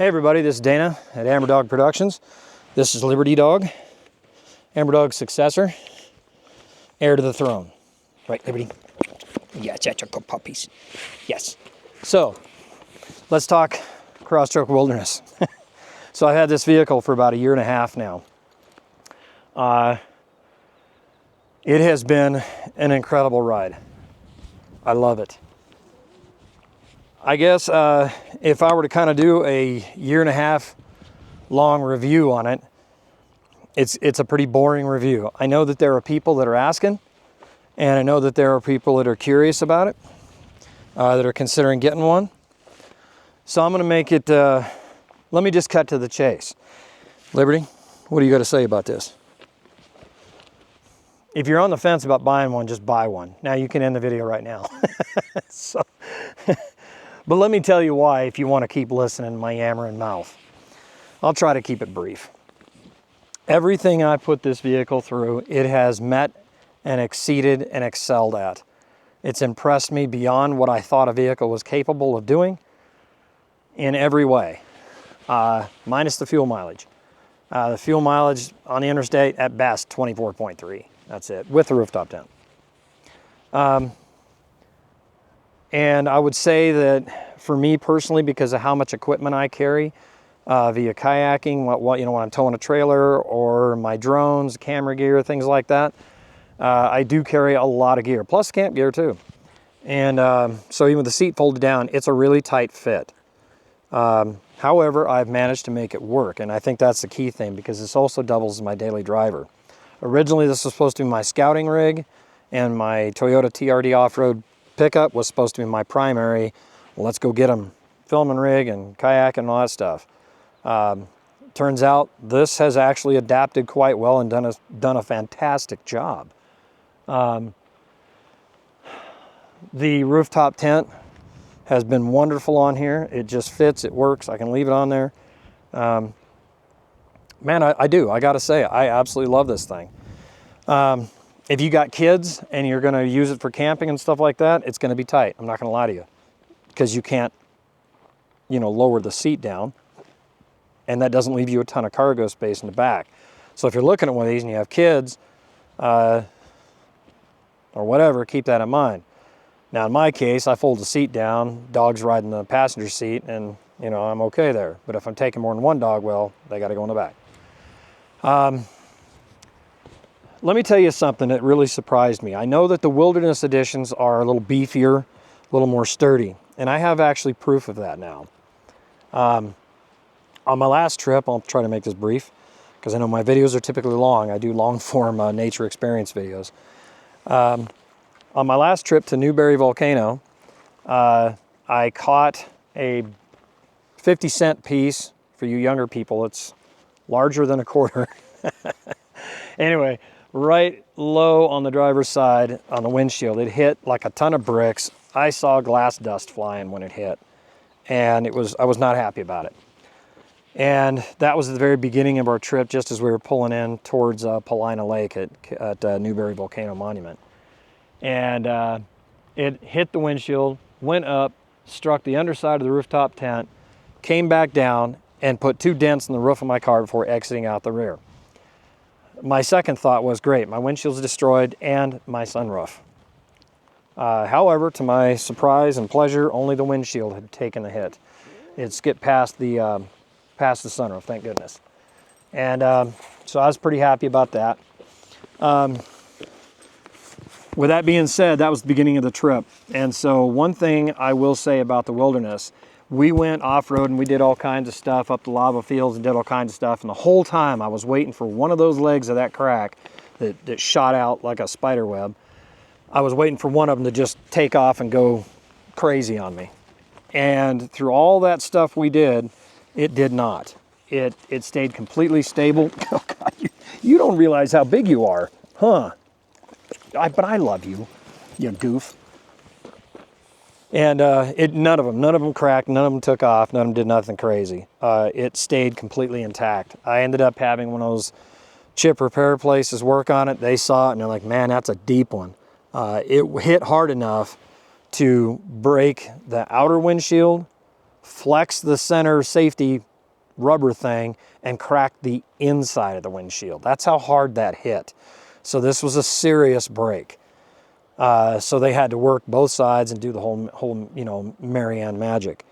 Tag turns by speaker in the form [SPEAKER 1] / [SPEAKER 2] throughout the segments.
[SPEAKER 1] Hey everybody, this is Dana at Amber Dog Productions. This is Liberty Dog, Amber Dog's successor, heir to the throne. Right, Liberty? Yes, that's your good puppies. Yes. So, let's talk Crosstrek Wilderness. So I've had this vehicle for about 1.5 years now. It has been an incredible ride. I love it. I guess if I were to kind of do a 1.5 year long review on it, it's a pretty boring review. I know that there are people that are asking, and I know that there are people that are curious about it, that are considering getting one. So I'm going to make it, let me just cut to the chase. Liberty, what do you got to say about this? If you're on the fence about buying one, just buy one. Now you can end the video right now. So, but let me tell you why if you want to keep listening to my yammering mouth. I'll try to keep it brief. Everything I put this vehicle through, it has met and exceeded and excelled at. It's impressed me beyond what I thought a vehicle was capable of doing in every way, minus the fuel mileage. The fuel mileage on the interstate, at best, 24.3. That's it, with the rooftop tent. And I would say that for me personally, because of how much equipment I carry via kayaking, when I'm towing a trailer or my drones, camera gear, things like that, I do carry a lot of gear, plus camp gear too. And so even with the seat folded down, it's a really tight fit. However, I've managed to make it work, and I think that's the key thing, because this also doubles as my daily driver. Originally, this was supposed to be my scouting rig, and my Toyota TRD off-road pickup was supposed to be my primary, well, let's go get them filming rig and kayak and all that stuff. Turns out this has actually adapted quite well and done a fantastic job. The rooftop tent has been wonderful on here. It just fits, it works, I can leave it on there. Man, I do, I gotta say, I absolutely love this thing. If you got kids and you're gonna use it for camping and stuff like that, it's gonna be tight, I'm not gonna lie to you. Because you can't, lower the seat down, and that doesn't leave you a ton of cargo space in the back. So if you're looking at one of these and you have kids, or whatever, keep that in mind. Now in my case, I fold the seat down, dog's riding the passenger seat, and I'm okay there. But if I'm taking more than one dog, well, they gotta go in the back. Let me tell you something that really surprised me. I know that the Wilderness editions are a little beefier, a little more sturdy, and I have actually proof of that now. On my last trip, I'll try to make this brief, because I know my videos are typically long. I do long-form nature experience videos. On my last trip to Newberry Volcano, I caught a 50-cent piece. For you younger people, it's larger than a quarter. Anyway, right low on the driver's side on the windshield, it hit like a ton of bricks. I saw glass dust flying when it hit, and I was not happy about it. And that was at the very beginning of our trip, just as we were pulling in towards Paulina Lake at Newberry Volcano Monument. And it hit the windshield, went up, struck the underside of the rooftop tent, came back down, and put 2 dents in the roof of my car before exiting out the rear. My second thought was, great, my windshield's destroyed and my sunroof. However, to my surprise and pleasure, only the windshield had taken a hit. It skipped past the sunroof, thank goodness. And so I was pretty happy about that. With that being said, that was the beginning of the trip. And so one thing I will say about the Wilderness, we went off-road and we did all kinds of stuff up the lava fields and did all kinds of stuff. And the whole time I was waiting for one of those legs of that crack that shot out like a spider web. I was waiting for one of them to just take off and go crazy on me. And through all that stuff we did, it did not. It stayed completely stable. Oh God, you don't realize how big you are, huh? But I love you, you goof. And none of them cracked, none of them took off, none of them did nothing crazy. It stayed completely intact. I ended up having one of those chip repair places work on it. They saw it and they're like, man, that's a deep one. It hit hard enough to break the outer windshield, flex the center safety rubber thing and cracked the inside of the windshield. That's how hard that hit. So this was a serious break. So they had to work both sides and do the whole you know, Marianne magic.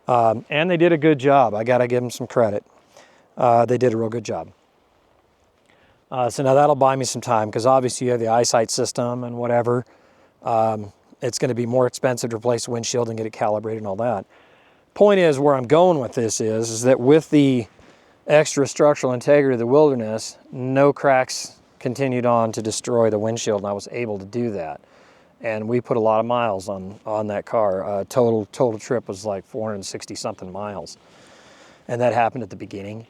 [SPEAKER 1] And they did a good job. I got to give them some credit. They did a real good job. So now that'll buy me some time, because obviously you have the eyesight system and whatever. It's going to be more expensive to replace the windshield and get it calibrated and all that. Point is, where I'm going with this is that with the extra structural integrity of the Wilderness, no cracks continued on to destroy the windshield, and I was able to do that. And we put a lot of miles on that car. Total trip was like 460 something miles, and that happened at the beginning.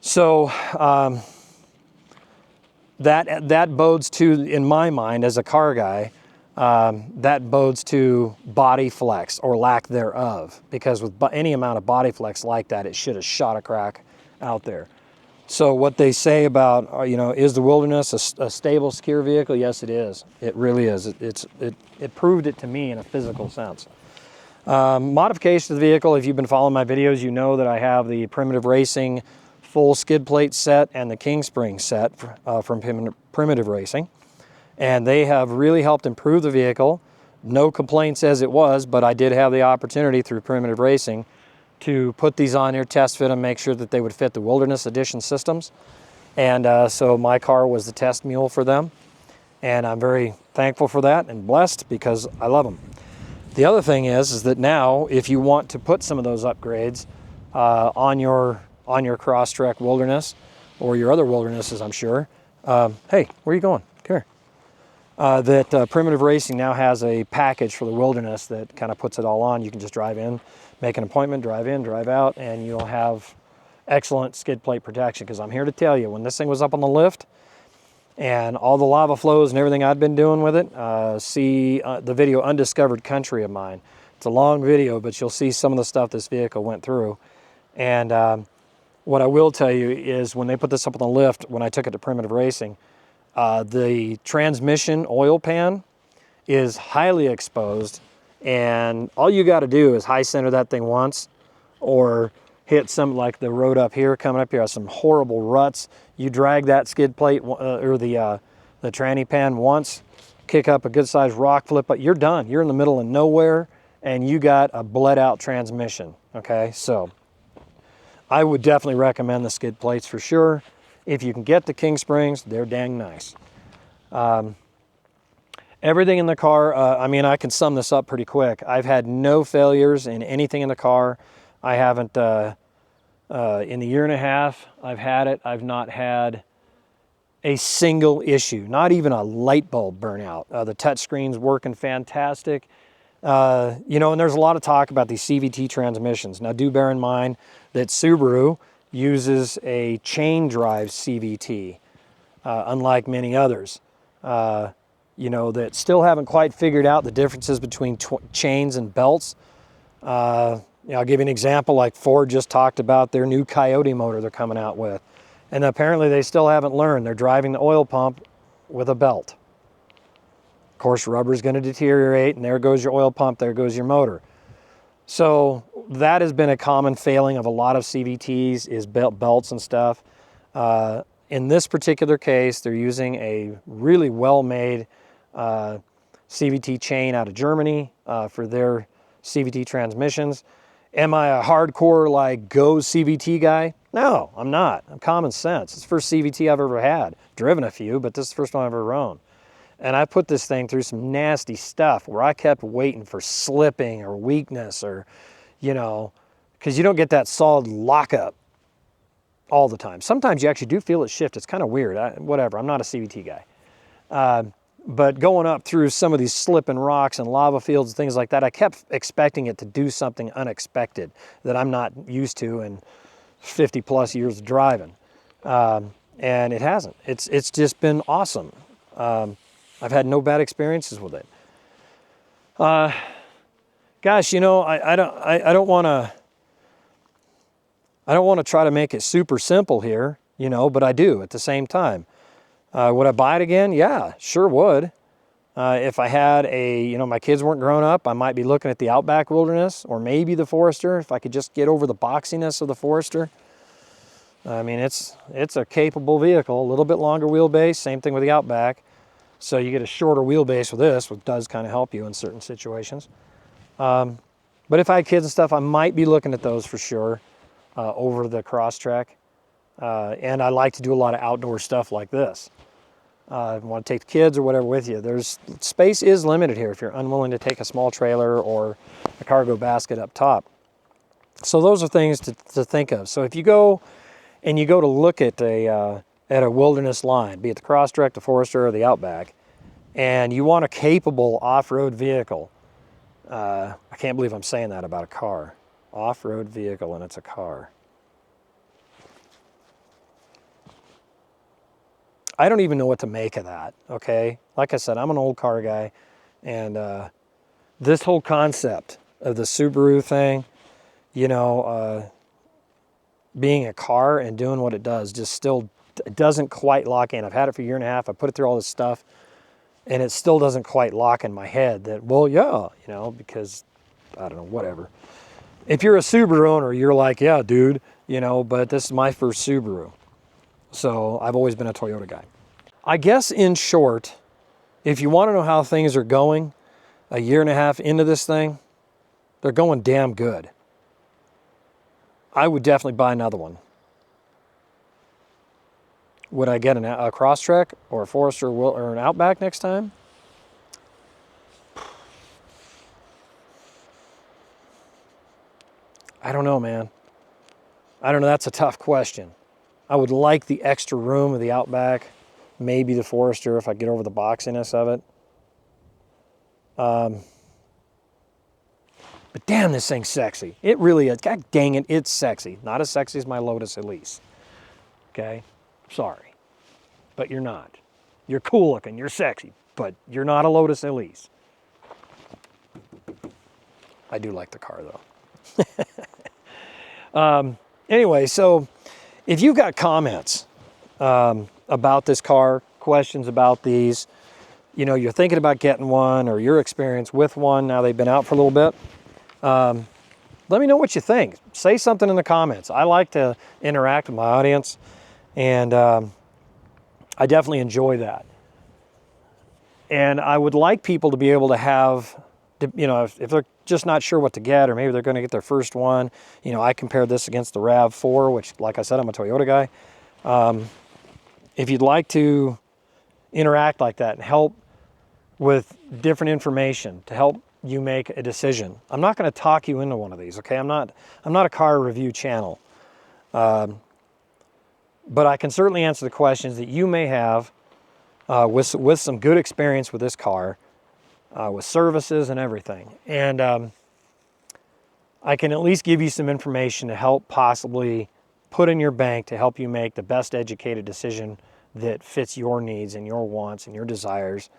[SPEAKER 1] So that bodes to, in my mind, as a car guy, that bodes to body flex or lack thereof, because with any amount of body flex like that, it should have shot a crack out there. So what they say about, you know, is the Wilderness a stable, secure vehicle? Yes, it is. It really is. It proved it to me in a physical sense. Modification of the vehicle, if you've been following my videos, you know that I have the Primitive Racing full skid plate set and the King Spring set from Primitive Racing. And they have really helped improve the vehicle. No complaints as it was, but I did have the opportunity through Primitive Racing to put these on here, test fit them, make sure that they would fit the Wilderness Edition systems. And so my car was the test mule for them. And I'm very thankful for that and blessed, because I love them. The other thing is that now, if you want to put some of those upgrades on your Crosstrek Wilderness, or your other Wildernesses, I'm sure. Hey, where are you going? Come here. Primitive Racing now has a package for the Wilderness that kind of puts it all on. You can just drive in, make an appointment, drive in, drive out, and you'll have excellent skid plate protection. Because I'm here to tell you, when this thing was up on the lift and all the lava flows and everything I'd been doing with it, see the video Undiscovered Country of mine. It's a long video, but you'll see some of the stuff this vehicle went through. And what I will tell you is, when they put this up on the lift, when I took it to Primitive Racing, the transmission oil pan is highly exposed, and all you got to do is high center that thing once, or hit some, like the road up here, coming up here has some horrible ruts. You drag that skid plate or the tranny pan once, kick up a good sized rock flip, but you're done. You're in the middle of nowhere, and you got a bled out transmission. Okay, so I would definitely recommend the skid plates for sure. If you can get the King Springs, they're dang nice. Everything in the car, I mean, I can sum this up pretty quick. I've had no failures in anything in the car. I haven't, in the year and a half I've had it, I've not had a single issue, not even a light bulb burnout. The touch screen's working fantastic. You know, and there's a lot of talk about these CVT transmissions. Now, do bear in mind that Subaru uses a chain drive CVT, unlike many others, you know, that still haven't quite figured out the differences between chains and belts. You know, I'll give you an example, like Ford just talked about their new Coyote motor they're coming out with. And apparently they still haven't learned. They're driving the oil pump with a belt. Of course, rubber is going to deteriorate, and there goes your oil pump, there goes your motor. So that has been a common failing of a lot of CVTs, is belts and stuff. In this particular case, they're using a really well-made CVT chain out of Germany for their CVT transmissions. Am I a hardcore, like, go CVT guy? No, I'm not. I'm common sense. It's the first CVT I've ever had. Driven a few, but this is the first one I've ever owned. And I put this thing through some nasty stuff where I kept waiting for slipping or weakness, or, you know, because you don't get that solid lockup all the time. Sometimes you actually do feel it shift. It's kind of weird. Whatever, I'm not a CVT guy. But going up through some of these slipping rocks and lava fields and things like that, I kept expecting it to do something unexpected that I'm not used to in 50 plus years of driving. And it hasn't. It's just been awesome. I've had no bad experiences with it. Gosh, you know, I don't want to try to make it super simple here, you know, but I do at the same time. Would I buy it again? Yeah, sure would. If I had my kids weren't grown up, I might be looking at the Outback Wilderness or maybe the Forester if I could just get over the boxiness of the Forester. I mean, it's a capable vehicle, a little bit longer wheelbase, same thing with the Outback. So you get a shorter wheelbase with this, which does kind of help you in certain situations. But if I had kids and stuff, I might be looking at those for sure over the Crosstrek. And I like to do a lot of outdoor stuff like this. If you want to take the kids or whatever with you, space is limited here if you're unwilling to take a small trailer or a cargo basket up top. So those are things to think of. So if you go to look at a wilderness line, be it the Crosstrek, the Forester, or the Outback, and you want a capable off-road vehicle, I can't believe I'm saying that about a car. Off-road vehicle, and it's a car. I don't even know what to make of that, okay? Like I said, I'm an old car guy, and this whole concept of the Subaru thing, being a car and doing what it does just still doesn't quite lock in. I've had it for a year and a half. I put it through all this stuff, and it still doesn't quite lock in my head that, well, yeah, because, I don't know, whatever. If you're a Subaru owner, you're like, yeah, dude, but this is my first Subaru. So I've always been a Toyota guy. I guess in short, if you want to know how things are going a year and a half into this thing, they're going damn good. I would definitely buy another one. Would I get a Crosstrek or a Forester or an Outback next time? I don't know, man. I don't know. That's a tough question. I would like the extra room of the Outback, maybe the Forester if I get over the boxiness of it. But damn, this thing's sexy. It really is. God dang it, it's sexy. Not as sexy as my Lotus Elise. Okay? Sorry. But you're not. You're cool looking, you're sexy, but you're not a Lotus Elise. I do like the car though. Anyway, so if you've got comments about this car, questions about these, you're thinking about getting one or your experience with one, now they've been out for a little bit, let me know what you think. Say something in the comments. I like to interact with my audience, and I definitely enjoy that. And I would like people to be able to have, if they're just not sure what to get, or maybe they're going to get their first one. I compared this against the RAV4, which, like I said, I'm a Toyota guy. If you'd like to interact like that and help with different information to help you make a decision, I'm not going to talk you into one of these, okay? I'm not a car review channel. But I can certainly answer the questions that you may have with some good experience with this car, with services and everything. And I can at least give you some information to help possibly put in your bank to help you make the best educated decision that fits your needs and your wants and your desires,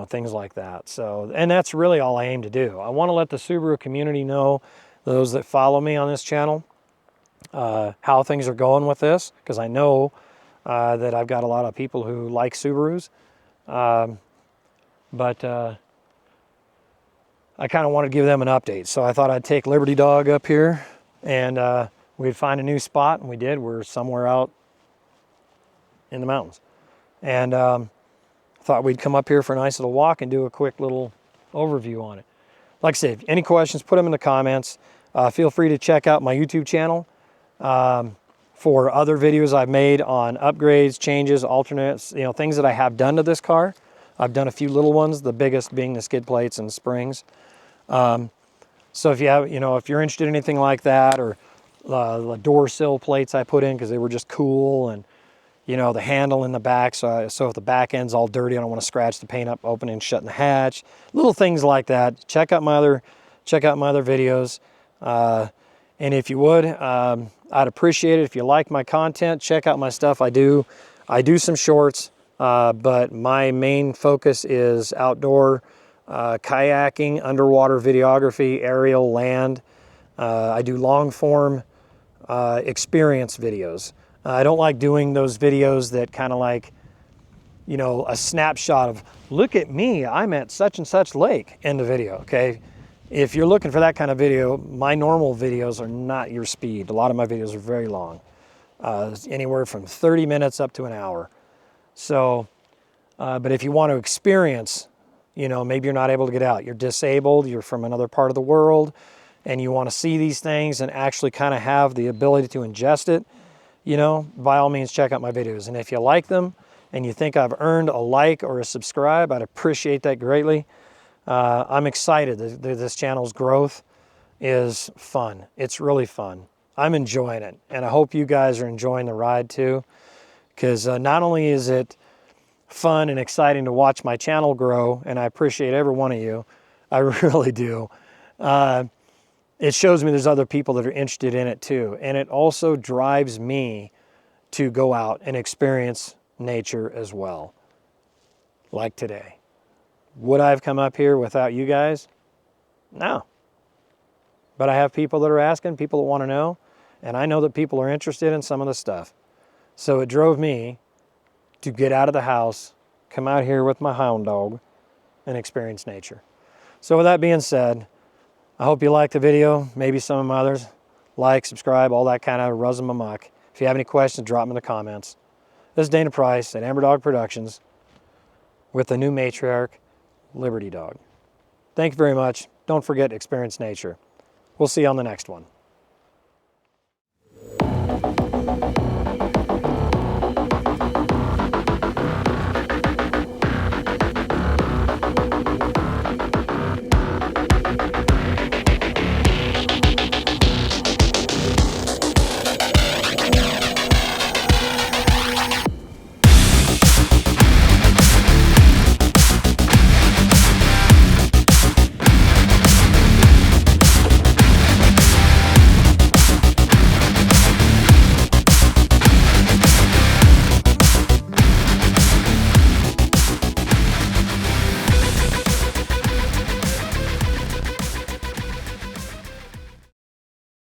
[SPEAKER 1] things like that. So, and that's really all I aim to do. I want to let the Subaru community know, those that follow me on this channel, how things are going with this, because I know that I've got a lot of people who like Subarus. But I kind of wanted to give them an update. So I thought I'd take Liberty Dog up here and we'd find a new spot, and we did. We're somewhere out in the mountains. And thought we'd come up here for a nice little walk and do a quick little overview on it. Like I said, any questions, put them in the comments. Feel free to check out my YouTube channel for other videos I've made on upgrades, changes, alternates, things that I have done to this car. I've done a few little ones, the biggest being the skid plates and springs. So if you have, if you're interested in anything like that, or the door sill plates I put in because they were just cool, and the handle in the back, so if the back end's all dirty, I don't want to scratch the paint up opening and shutting the hatch. Little things like that. Check out my other videos. And if you would, I'd appreciate it if you like my content. Check out my stuff. I do some shorts, but my main focus is outdoor kayaking, underwater videography, aerial, land. I do long form experience videos. I don't like doing those videos that kind of like, you know, a snapshot of, look at me, I'm at such and such lake, end of video, okay? If you're looking for that kind of video, my normal videos are not your speed. A lot of my videos are very long, anywhere from 30 minutes up to an hour. So, but if you want to experience, you know, maybe you're not able to get out, you're disabled, you're from another part of the world, and you want to see these things and actually kind of have the ability to ingest it, you know, by all means, check out my videos. And if you like them and you think I've earned a like or a subscribe, I'd appreciate that greatly. I'm excited. This channel's growth is fun. It's really fun. I'm enjoying it. And I hope you guys are enjoying the ride too, because not only is it fun and exciting to watch my channel grow, and I appreciate every one of you, I really do. It shows me there's other people that are interested in it too. And it also drives me to go out and experience nature as well, like today. Would I have come up here without you guys? No. But I have people that are asking, people that want to know, and I know that people are interested in some of the stuff. So it drove me to get out of the house, come out here with my hound dog, and experience nature. So with that being said, I hope you liked the video, maybe some of my others. Like, subscribe, all that kind of ruzzum amok. If you have any questions, drop them in the comments. This is Dana Price at Amber Dog Productions with the new matriarch, Liberty Dog. Thank you very much. Don't forget to experience nature. We'll see you on the next one.